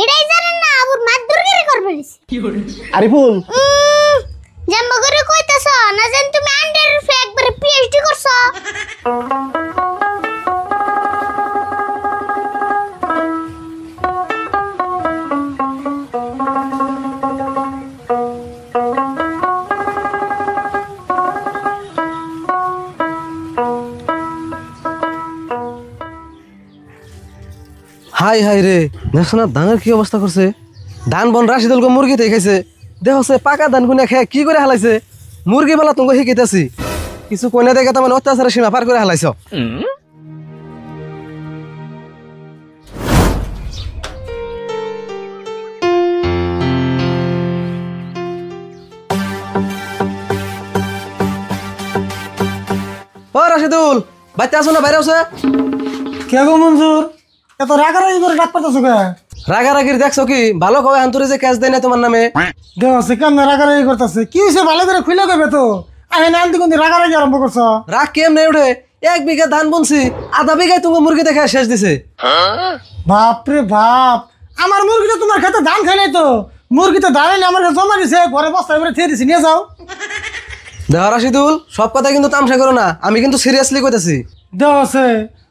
এটাই জানেন না আবুর মাতবরগিরি করবেন আরিফুল জাম্বা করে কইতাছ না জান তুমি আন্ডার ফে একবারে পিএইচডি করছ হাই হাই রে দেখছো না ধানের কি অবস্থা করছে ধান বন রাশিদুলকে মুরগি খাইছে দেখছে পাকা ধান গুনে খেয়ে কি করে হালাইছে মুরগি বেলা তোমাকে শিখাইতেছি কিছু কইনা দেখে তার মানে অত্যাচারের সীমা পার করে হালাইছ ও রাশিদুল বাচ্চা আছো না বাইরে আছে কে গো মঞ্জুর এত রাগারাগি করে ডাক পাতাছো কে রাগারাগির দেখছো কি ভালো কবে আন্তরে যে ক্যাশ দেয় না তোমার নামে দেওয়াছে কেমন রাগারাগি করতেছে কি হয়েছে ভালো করে খুলে দেবে তো আহে না আনতে কোনদিন রাগারাগি আরম্ভ করছো রাগ কেমনে উঠে 1 বিঘা ধান বুনছি আধা বিঘায় তুমি মুরগি দেখে শেষ দিছে বাপরে বাপ আমার মুরগিটা তোমার খেতে ধান খাই নাই তো মুরগি তো ধান এনে আমার কাছে জমা দিছে ঘরে বস্তায় করে থিয়ে দিছি নিয়ে যাও দেখো রাশিদুল সব কথা কিন্তু তামসা করো না আমি কিন্তু সিরিয়াসলি কইতাছি দেওয়াছে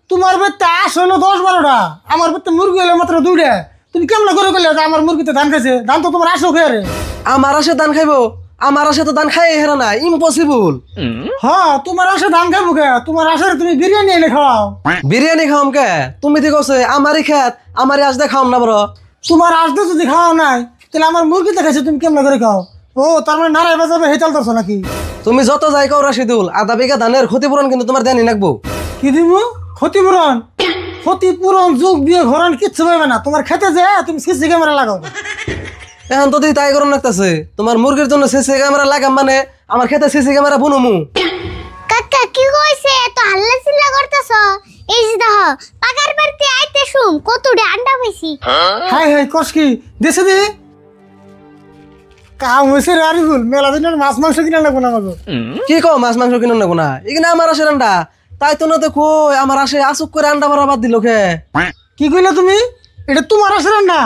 তোমার বেতে আস হলো 10-12টা আমার বেতে মুরগি হলো মাত্র 2টা তুমি কেমন করে করলে যে আমার মুরগিতে ধান খাইছে ধান তো তোমার আসো খেয়ে রে আমার আসে ধান খাইবো আমার আসে তো ধান খাই হেরা না ইম্পসিবল হ্যাঁ তোমার আসে ধান খাইবো কে তোমার আসে তুমি বিরিয়ানি এনে খাওয়াও বিরিয়ানি খাওয়াম কে তুমি তো কছে আমারই খেত আমারই আজ খাওয়াম না বড় তোমার আসতে যদি খাওয়া নাই তাহলে আমার মুরগিতে খাইছে তুমি কেমন করে খাও ও তার মানে নারায় বাজাবে হেতাল ধরছো নাকি তুমি যত যাই কাও রাশিদুল আধা বিঘা ধানের ক্ষতিপূরণ কিন্তু তোমার দেনি নাকবো কি দিব ক্ষতিপূরণ ক্ষতিপূরণ যোগ দিয়ে ঘরণ কিচ্ছু পাবে না তোমার খেতে যে তুমি সিসি ক্যামেরা লাগাও এখন তো তাই করুন লাগতেছে তোমার মুরগির জন্য সিসি ক্যামেরা লাগাম মানে আমার খেতে সিসি ক্যামেরা বুনুমু কাকা কি কইছে এত হাল্লা চিল্লা করতেছ এই যে দেখো পাকার বাড়িতে আইতে শুম কতটা আন্ডা পাইছি হাই হাই কস কি দেশে দি কাম হয়েছে রে আরিফুল মেলা দিনের মাছ মাংস কিনা লাগবো না আমাকে কি কো মাছ মাংস কিনুন না কোনা এখানে আমার আসে রান্ডা তাই তো না দেখো আমার আসে আসুক করে আন্ডা ভরা বাদ দিল কে কি কইলে তুমি এটা তোমার আসলে না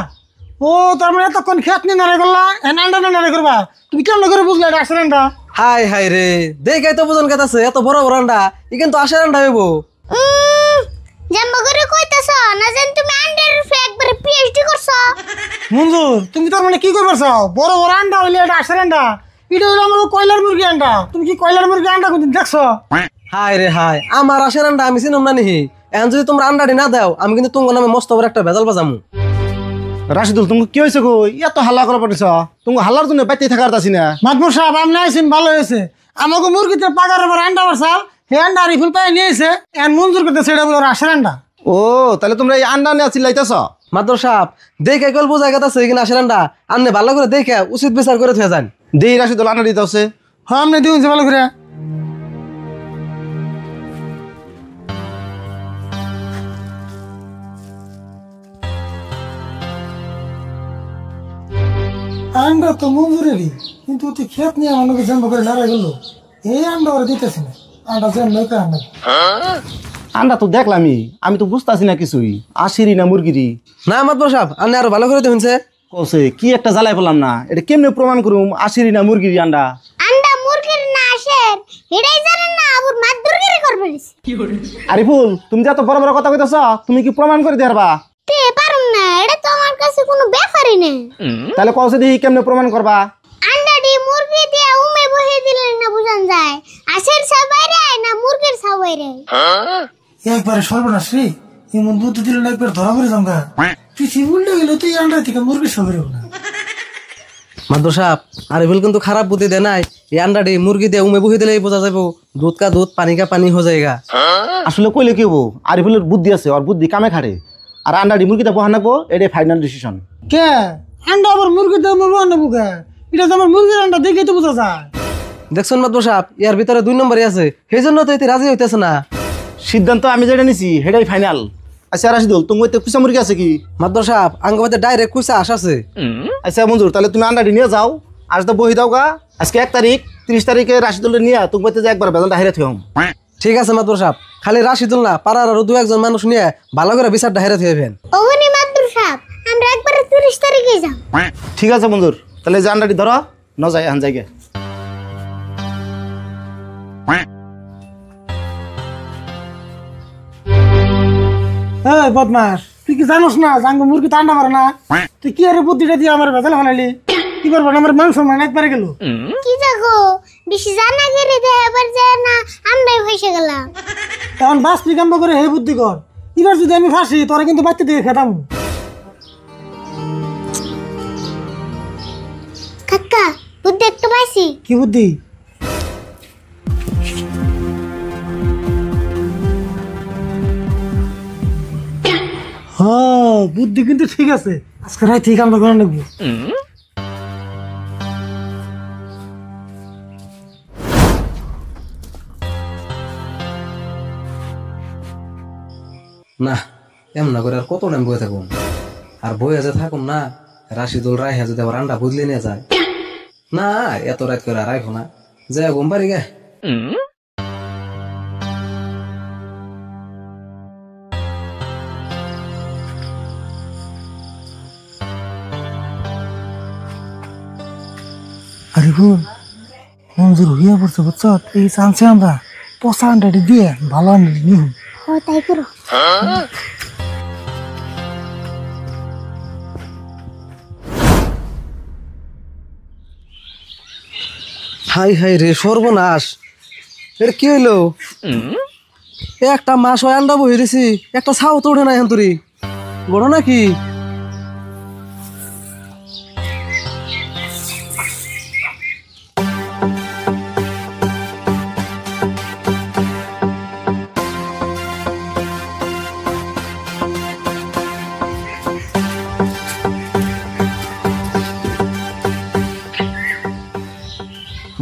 ও তার মানে এতক্ষণ খেত নিয়ে নাড়ে করলা আন্ডা না নাড়ে করবা তুমি কেমন করে বুঝলে এটা আসলে না হাই হাই রে দেখাই তো বুঝন কাছে এত বড় বড় আন্ডা ই কিন্তু আসে রান্ডা হইব জাম্বা করে কইতাছ না জান তুমি আন্ডার ফে একবারে পিএইচডি করছ মঞ্জুর তুমি তার মানে কি করবে চাও বড় বড় আন্ডা হইলে এটা আসলে আন্ডা এটা হইলো আমার কয়লার মুরগি আন্ডা তুমি কি কয়লার মুরগি আন্ডা কোনদিন দেখছো হাই রে হাই আমার আসে রান্ডা আমি চিনম না নিহি এখন যদি তোমরা আন্ডাটি না দাও আমি কিন্তু তোমার নামে মস্ত বড় একটা ভেজাল বাজামু রাশিদুল তুমি কি হয়েছে গো এত হাল্লা করা পাঠিয়েছ তুমি হাল্লার জন্য বাইতে থাকার আছি না মাতবর সাহেব আপনি আইসেন ভালো হয়েছে আমাকে মুরগিতে পাকার আবার আন্ডা বাড়ছাল হে আন্ডা রিফুল পাই নিয়েছে এখন মঞ্জুর করতে সেটা বলে আসলে আন্ডা ও তাহলে তোমরা এই আন্ডা নিয়ে চিল্লাইতেছ মাত্র সাপ দেখে গল্প জায়গা আছে এখানে আসে রান্ডা আপনি ভালো করে দেখে উচিত বিচার করে থয়ে যান দেই রাশিদুল আন্ডা দিতে হচ্ছে হ্যাঁ আপনি দিন ভালো করে আন্ডা তো মঞ্জুরেরই কিন্তু তুই খেত নিয়ে আমাকে জন্ম করে লড়াই গেল এই আন্ডা ওরা দিতেছে না আন্ডা জন্ম নৌকা আন্ডা আন্ডা তো দেখলামই আমি তো বুঝতেছি না কিছুই আশিরি না মুরগিরি না মাত্র সাপ আপনি আরো ভালো করে দেখুনছে কসে কি একটা জ্বালাই পেলাম না এটা কেমনে প্রমাণ করুম আশিরি না মুরগিরি আন্ডা আন্ডা মুরগির না আসে এটাই জানেন না আবুর মাতবরগিরি করবেন আরিফুল তুমি যে এত বড় বড় কথা কইতেছ তুমি কি প্রমাণ করে দেবা তে পারুম না এটা তো আমার কাছে কোনো ব্যাপারই না তাহলে কসে দেখি কেমনে প্রমাণ করবা আন্ডাটি মুরগি দিয়ে উমে বহে দিলেন না বুঝান যায় আশের সবাইরে না মুরগির সবাইরে একবারে সর্বনাশ রে এমন দুধ দিলে না একবার ধরা পড়ে যাঙ্গা পৃথিবী উল্টে গেল তুই আন্ডা থেকে মুরগি সবের না মাদ্র সাপ আরিফুল কিন্তু খারাপ বুদ্ধি দেয় নাই এই আন্ডাটি মুরগি দিয়ে উমে বহি দিলেই বোঝা যাবো দুধ কা দুধ পানি কা পানি হয়ে যায়গা আসলে কইলে কি হবো আরিফুলের বুদ্ধি আছে আর বুদ্ধি কামে খাড়ে আর আন্ডাটি মুরগিটা বহান রাখবো এটাই ফাইনাল ডিসিশন কে আন্ডা আবার মুরগি দিয়ে আমার বানাবো কে এটা তো আমার মুরগির আন্ডা দেখেই তো বোঝা যায় দেখছেন মাদ্র সাপ ইয়ার ভিতরে 2 নম্বরই আছে সেই জন্য তো এতে রাজি হইতেছে না সিদ্ধান্ত আমি যেটা নিছি সেটাই ফাইনাল আচ্ছা রাশিদুল তুমি ওইতে কুচা মুরগি আছে কি মাদ্র সাপ আঙ্গবাতে ডাইরেক্ট কুইসা আসাছে আচ্ছা মঞ্জুর তাহলে তুমি আন্ডাটি নিয়ে যাও আজ তো বহি দাও গা আজকে 1 তারিখ 30 তারিখে রাশিদুল নিয়ে তুমি বইতে যে একবার বেজালটা হেরে থইম ঠিক আছে মাদ্র সাপ খালি রাশিদুল না পাড়ার আরো 2-1 জন মানুষ নিয়ে ভালো করে বিচারটা হেরে থইবেন ওগনি মাতবর সাহেব আমরা একবারে দিকেই যাও। ঠিক আছে মঞ্জুর, তাহলে এই যে আন্ডাটি ধরো, ন যাই আন যাইগে। এই বদমাস, তুই কি জানোস না জাঙ্গ মুরগি তো আন্ডা মারে না? তুই কি আরে বুদ্ধিটা দিয়ে আমার ভেজাল ফেলালি? কি করবো আমার মান সম্মান একবারে গেল। কি জাগো বেশি জানা গেলে দে এবার যায় না আমরাই হইছে গেলাম। এখন বাস তুই কাম করে হে বুদ্ধি কর, এবার যদি আমি ফাঁসি তোরা কিন্তু বাচ্চা দিয়ে খেতাম। কাকা বুদ্ধি একটু পাইছি। কি বুদ্ধি? হ্যাঁ বুদ্ধি কিন্তু ঠিক আছে, আজকে রাই ঠিক আমরা করে নেবো। না এমন না করে আর কত টাইম বয়ে থাকুন, আর বয়ে যে থাকুন না রাশিদুল রায় যদি আবার আন্ডা বুঝলে নিয়ে যায়, না এত রাত করে আর রাখো না, যে ঘুম পারি গে। আরে বোন মঞ্জুর হইয়া পড়ছে বুঝছ, এই চান্সে আমরা পচা আন্ডাটি দিয়ে ভালো আন্ডাটি নিব। ও তাই করো। হাই হাই রে সর্বনাশ, এর কি হইলো? একটা মাস হয় আন্ডা বহি দিছি, একটা ছাও তো ওঠে না এখন তোরি, বড় নাকি?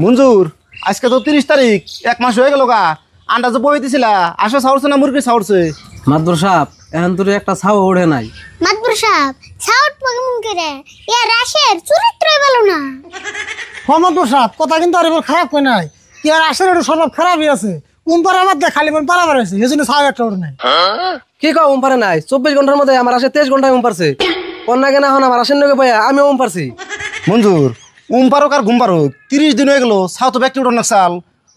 মঞ্জুর, আজকে তো 30 তারিখ, 1 মাস হয়ে গেল গা। আন্ডা যে বই দিছিলা আসো ছাউরছে না মুরগি ছাউরছে? মাদ্র সাপ এখন তোর একটা ছাও ওঠে নাই। মাতবর সাহেব ছাউট পগমন করে এ রাশের চরিত্রই ভালো না। হমদ সাহেব কথা কিন্তু আর এবার খারাপ কই নাই, কি আর আসলে একটু স্বভাব খারাপই আছে। পারা বাদ দিয়ে খালি মন পারা বাড়াইছে, এই জন্য ছাও একটা ওর নাই। কি কও উম পারে নাই? 24 ঘন্টার মধ্যে আমার আসে 23 ঘন্টায় উম পারছে। কন্যা কেনা এখন আমার আসেন নগে পাইয়া আমি উম পারছি। মঞ্জুর, পারুক আর ঘুম পারুক, 30 দিন হয়ে গেল ছাউ তো ব্যক্তি উঠন চাল,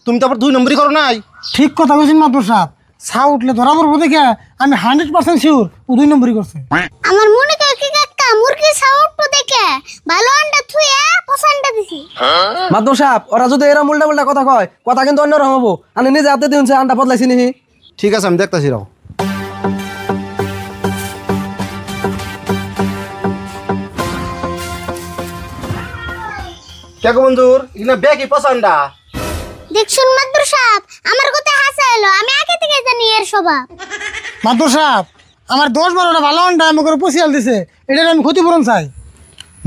তুমি তো আবার 2 নম্বরই করো নাই। ঠিক কথা বলছেন মাদুর সাহেব, ছাও উঠলে ধরা পড়বো দেখে আমি 100% শিওর ও 2 নম্বরই করছে। আমার মনে করে কি কাকা মুরগি ছাউট দেখে ভালো আন্ডা থুয়া পছন্দ দিছি। মাদ্র সাপ ওরা যদি এরা উল্টা উল্টা কথা কয়, কথা কিন্তু অন্যরকম হবো। আমি নিজে হাতে দিনছে আন্ডা বদলাইছি নিহি। ঠিক আছে আমি দেখতাছি রাও। দেখো মঞ্জুর, ইনা বেকি পছন্দা। দেখছুন মাদুর সাহেব আমার কথা হাসাইলো, আমি আগে থেকে জানি এর স্বভাব। মাদুর সাহেব আমার 10-12টা ভালো আন্ডা আমাকে পুষিয়াল দিছে, এটার আমি ক্ষতিপূরণ চাই।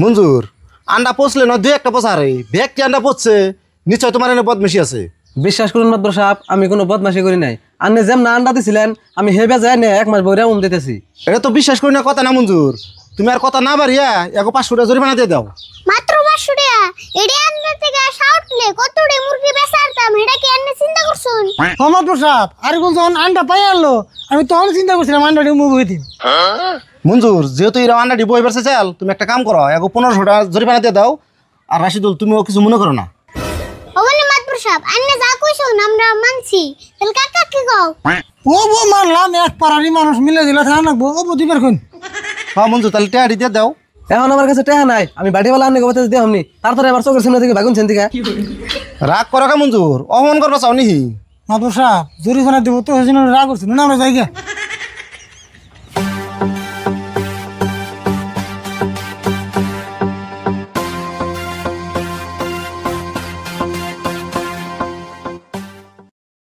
মঞ্জুর, আন্ডা পচলে না 2-1টা পচারে, ব্যক্তি আন্ডা পচছে, নিশ্চয় তোমার এনে বদমেশি আছে। বিশ্বাস করুন মাদ্র সাপ আমি কোনো বদমাশি করি নাই। আপনি যেমন আন্ডা দিছিলেন আমি হেবে যাই না 1 মাস বইরা উম দিতেছি। এটা তো বিশ্বাস করি না কথা না মঞ্জুর, তুমি আর কথা না বাড়িয়া 500 টাকা জরিমানা দিয়ে দাও। মাত্র 500 টাকা এডি আন্ডা থেকে ছাউটলে কতড়ে মুরগি বেচারতাম এটা কি আপনি চিন্তা করছুন? মাদুর সাহেব আর যখন আন্ডা পাই আনলো আমি তখন চিন্তা করছিলাম আন্ডাটি মুভ হয়ে দিন। মঞ্জুর, যেহেতু এরা আন্ডাটি বই বেড়ছে চাল, তুমি একটা কাম করো, 1500 টাকা জরিমানা দিয়ে দাও। আর রাশিদুল, তুমিও কিছু মনে করো না। ওবনে মাদুর সাহেব আপনি যা কইছুন আমরা মানছি, তাহলে কাকা কি কও? ও বো মানলাম, এক পাড়ারই মানুষ মিলে দিলে থাকা রাখবো। ও বো দিবার কোন? হ্যাঁ মঞ্জুর, তাহলে টাকাটি দিয়ে দাও। এখন আমার কাছে টাকা নাই, আমি বাড়িওয়ালা আন্নে গোবাতে দিয়ে আমনি, তারপরে আমার চোখের সামনে থেকে বাগুন থেকে। রাগ করো কা মঞ্জুর, অপমান করবা চাও নিহি? মাদুর সাহেব জরিমানা দেবো তো সেই জন্য রাগ করছিল না, আমরা যাই গে।